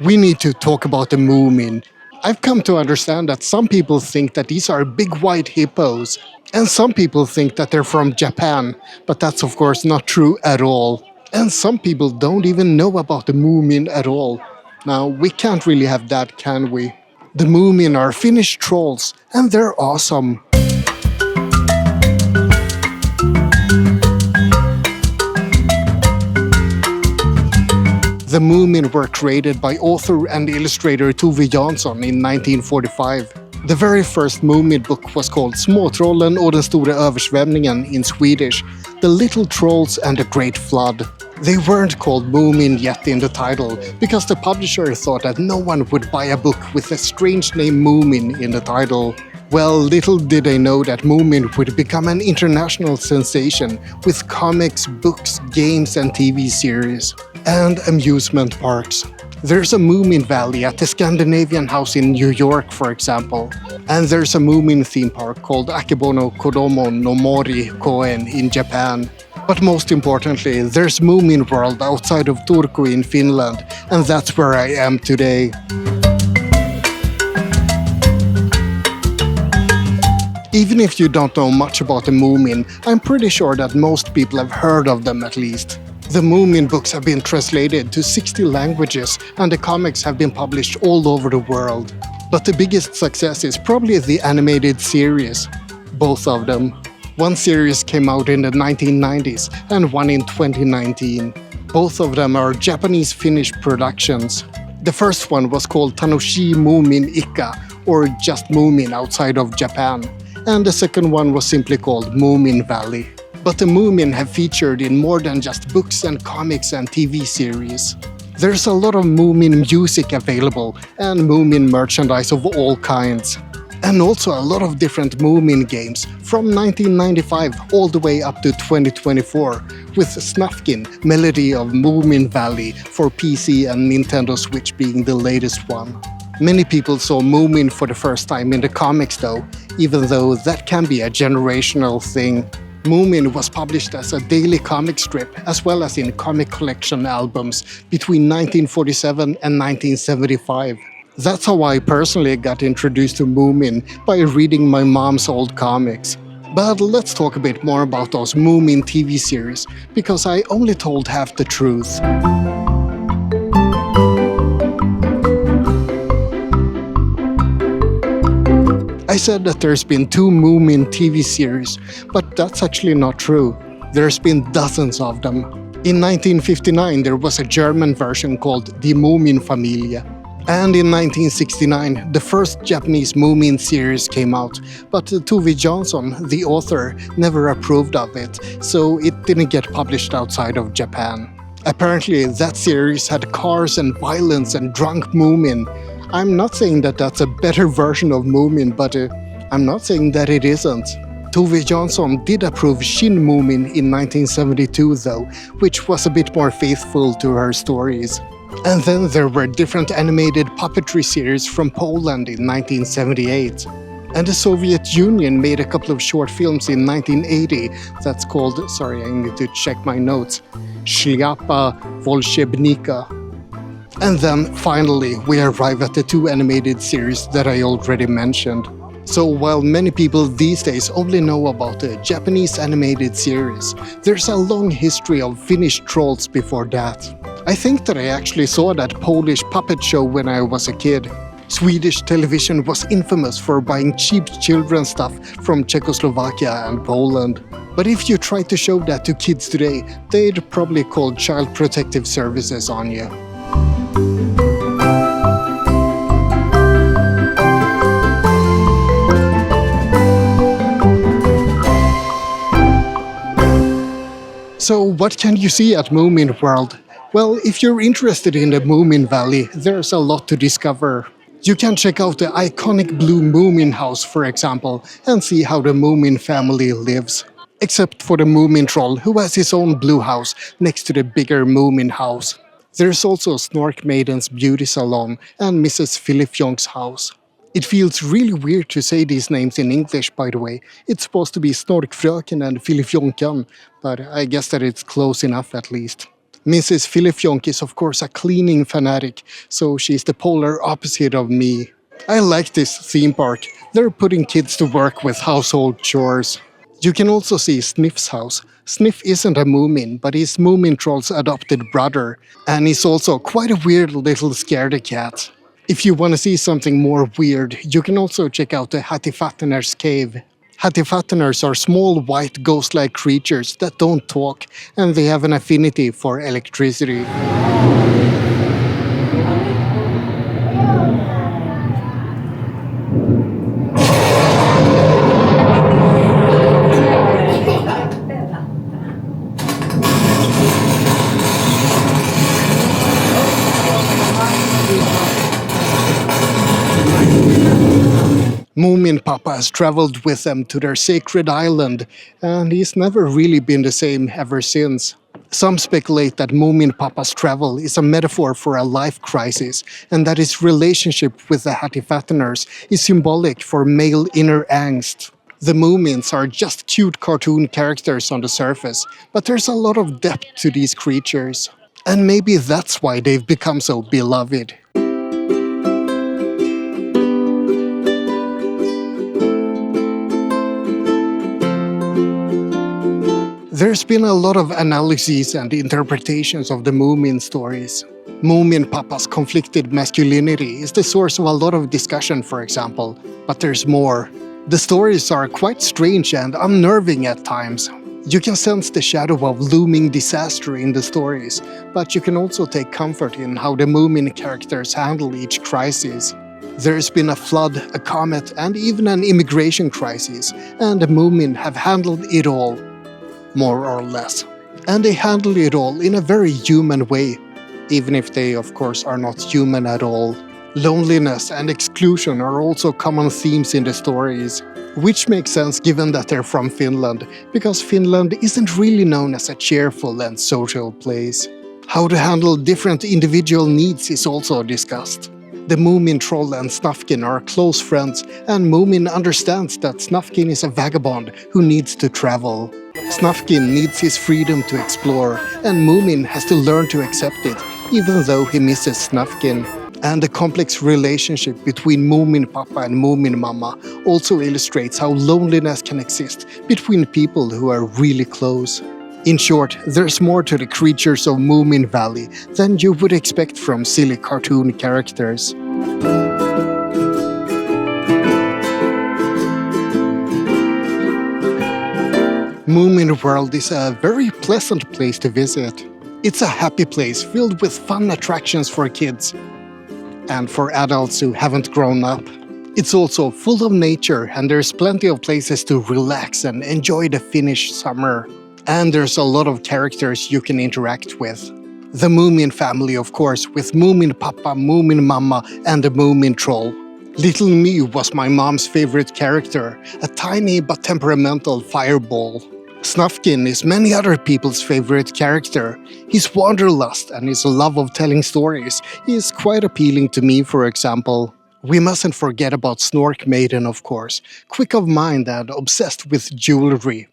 We need to talk about the Moomin. I've come to understand that some people think that these are big white hippos, and some people think that they're from Japan, but that's of course not true at all. And some people don't even know about the Moomin at all. Now, we can't really have that, can we? The Moomin are Finnish trolls, and they're awesome. The Moomin were created by author and illustrator Tove Jansson in 1945. The very first Moomin book was called Småtrollen och den stora översvämningen in Swedish, The Little Trolls and the Great Flood. They weren't called Moomin yet in the title, because the publisher thought that no one would buy a book with a strange name Moomin in the title. Well, little did they know that Moomin would become an international sensation with comics, books, games and TV series. And amusement parks. There's a Moomin Valley at the Scandinavian House in New York, for example. And there's a Moomin theme park called Akebono Kodomo no Mori Koen in Japan. But most importantly, there's Moomin World outside of Turku in Finland, and that's where I am today. Even if you don't know much about the Moomin, I'm pretty sure that most people have heard of them at least. The Moomin books have been translated to 60 languages and the comics have been published all over the world. But the biggest success is probably the animated series. Both of them. One series came out in the 1990s and one in 2019. Both of them are Japanese-Finnish productions. The first one was called Tanoshi Moomin Ikka, or just Moomin outside of Japan. And the second one was simply called Moomin Valley. But the Moomin have featured in more than just books and comics and TV series. There's a lot of Moomin music available and Moomin merchandise of all kinds. And also a lot of different Moomin games from 1995 all the way up to 2024 with Snuffkin, Melody of Moomin Valley for PC and Nintendo Switch being the latest one. Many people saw Moomin for the first time in the comics though, even though that can be a generational thing. Moomin was published as a daily comic strip as well as in comic collection albums between 1947 and 1975. That's how I personally got introduced to Moomin, by reading my mom's old comics. But let's talk a bit more about those Moomin TV series, because I only told half the truth. I said that there's been 2 Moomin TV series, but that's actually not true. There's been dozens of them. In 1959 there was a German version called Die Moominfamilie. And in 1969 the first Japanese Moomin series came out, but Tove Jansson, the author, never approved of it, so it didn't get published outside of Japan. Apparently that series had cars and violence and drunk Moomin. I'm not saying that that's a better version of Moomin, but I'm not saying that it isn't. Tove Jansson did approve Shin Moomin in 1972 though, which was a bit more faithful to her stories. And then there were different animated puppetry series from Poland in 1978. And the Soviet Union made a couple of short films in 1980 that's called, sorry, I need to check my notes, Shlyapa Volshebnika. And then, finally, we arrive at the 2 animated series that I already mentioned. So while many people these days only know about the Japanese animated series, there's a long history of Finnish trolls before that. I think that I actually saw that Polish puppet show when I was a kid. Swedish television was infamous for buying cheap children's stuff from Czechoslovakia and Poland. But if you try to show that to kids today, they'd probably call Child Protective Services on you. So what can you see at Moomin World? Well, if you're interested in the Moomin Valley, there's a lot to discover. You can check out the iconic blue Moomin house, for example, and see how the Moomin family lives. Except for the Moomintroll, who has his own blue house next to the bigger Moomin house. There's also Snork Maiden's beauty salon and Mrs Fillyfjonk's house. It feels really weird to say these names in English, by the way. It's supposed to be Snorkfröken and Fillyfjonkan, but I guess that it's close enough at least. Mrs Fillyfjonk is of course a cleaning fanatic, so she's the polar opposite of me. I like this theme park. They're putting kids to work with household chores. You can also see Sniff's house. Sniff isn't a Moomin, but he's Moomintroll's adopted brother, and he's also quite a weird little scaredy cat. If you want to see something more weird, you can also check out the Hattifattener's cave. Hattifatteners are small white ghost-like creatures that don't talk, and they have an affinity for electricity. Moominpappa has traveled with them to their sacred island, and he's never really been the same ever since. Some speculate that Moominpappa's travel is a metaphor for a life crisis, and that his relationship with the Hattifatteners is symbolic for male inner angst. The Moomins are just cute cartoon characters on the surface, but there's a lot of depth to these creatures. And maybe that's why they've become so beloved. There's been a lot of analyses and interpretations of the Moomin stories. Moominpappa's conflicted masculinity is the source of a lot of discussion, for example, but there's more. The stories are quite strange and unnerving at times. You can sense the shadow of looming disaster in the stories, but you can also take comfort in how the Moomin characters handle each crisis. There's been a flood, a comet, and even an immigration crisis, and the Moomin have handled it all. More or less. And they handle it all in a very human way, even if they of course are not human at all. Loneliness and exclusion are also common themes in the stories, which makes sense given that they're from Finland, because Finland isn't really known as a cheerful and social place. How to handle different individual needs is also discussed. The Moomintroll and Snuffkin are close friends, and Moomin understands that Snuffkin is a vagabond who needs to travel. Snuffkin needs his freedom to explore, and Moomin has to learn to accept it, even though he misses Snuffkin. And the complex relationship between Moominpappa and Moominmamma also illustrates how loneliness can exist between people who are really close. In short, there's more to the creatures of Moomin Valley than you would expect from silly cartoon characters. Moomin World is a very pleasant place to visit. It's a happy place filled with fun attractions for kids and for adults who haven't grown up. It's also full of nature, and there's plenty of places to relax and enjoy the Finnish summer. And there's a lot of characters you can interact with. The Moomin family, of course, with Moominpappa, Moominmamma, and the Moomintroll. Little Me was my mom's favorite character, a tiny but temperamental fireball. Snuffkin is many other people's favorite character. His wanderlust and his love of telling stories is quite appealing to me, for example. We mustn't forget about Snork Maiden, of course, quick of mind and obsessed with jewelry.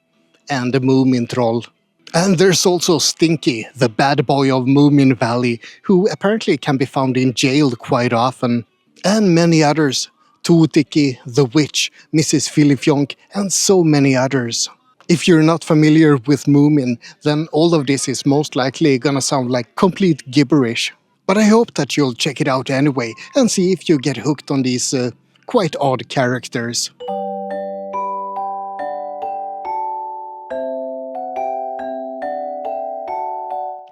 And the Moomintroll. And there's also Stinky, the bad boy of Moomin Valley, who apparently can be found in jail quite often. And many others. Too-Ticky, the witch, Mrs Fillyfjonk, and so many others. If you're not familiar with Moomin, then all of this is most likely gonna sound like complete gibberish. But I hope that you'll check it out anyway and see if you get hooked on these quite odd characters.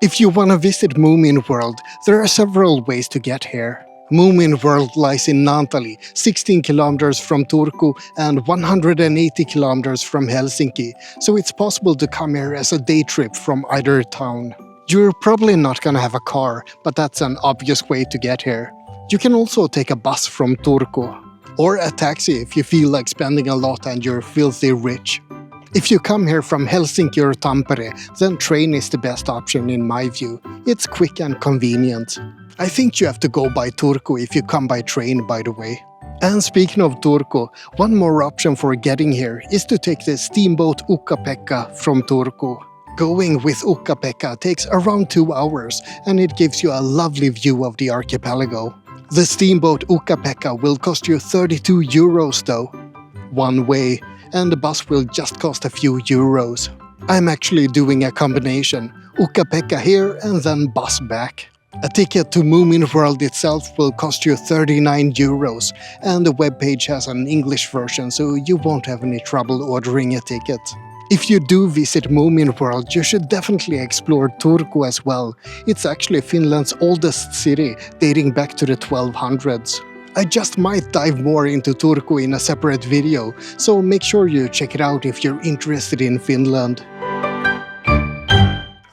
If you want to visit Moomin World, there are several ways to get here. Moomin World lies in Naantali, 16 kilometers from Turku and 180 kilometers from Helsinki, so it's possible to come here as a day trip from either town. You're probably not gonna have a car, but that's an obvious way to get here. You can also take a bus from Turku, or a taxi if you feel like spending a lot and you're filthy rich. If you come here from Helsinki or Tampere, then train is the best option in my view. It's quick and convenient. I think you have to go by Turku if you come by train, by the way. And speaking of Turku, one more option for getting here is to take the steamboat Ukka-Pekka from Turku. Going with Ukko-Pekka takes around 2 hours, and it gives you a lovely view of the archipelago. The steamboat Ukko-Pekka will cost you 32 euros though, one way, and the bus will just cost a few euros. I'm actually doing a combination, Ukko-Pekka here and then bus back. A ticket to Moomin World itself will cost you 39 euros, and the webpage has an English version, so you won't have any trouble ordering a ticket. If you do visit Moomin World, you should definitely explore Turku as well. It's actually Finland's oldest city, dating back to the 1200s. I just might dive more into Turku in a separate video, so make sure you check it out if you're interested in Finland.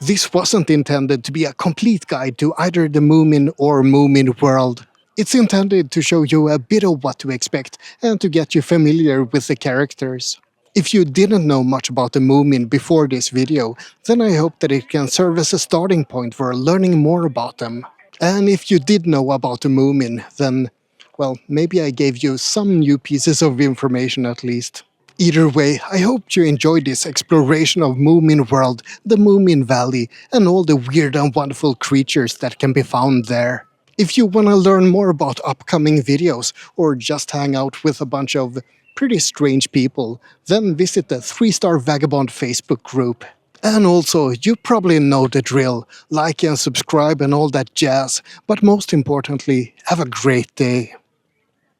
This wasn't intended to be a complete guide to either the Moomin or Moomin World. It's intended to show you a bit of what to expect and to get you familiar with the characters. If you didn't know much about the Moomin before this video, then I hope that it can serve as a starting point for learning more about them. And if you did know about the Moomin, then, well, maybe I gave you some new pieces of information at least. Either way, I hope you enjoyed this exploration of Moomin World, the Moomin Valley, and all the weird and wonderful creatures that can be found there. If you want to learn more about upcoming videos, or just hang out with a bunch of pretty strange people, then visit the 3-Star Vagabond Facebook group. And also, you probably know the drill, like and subscribe and all that jazz, but most importantly, have a great day.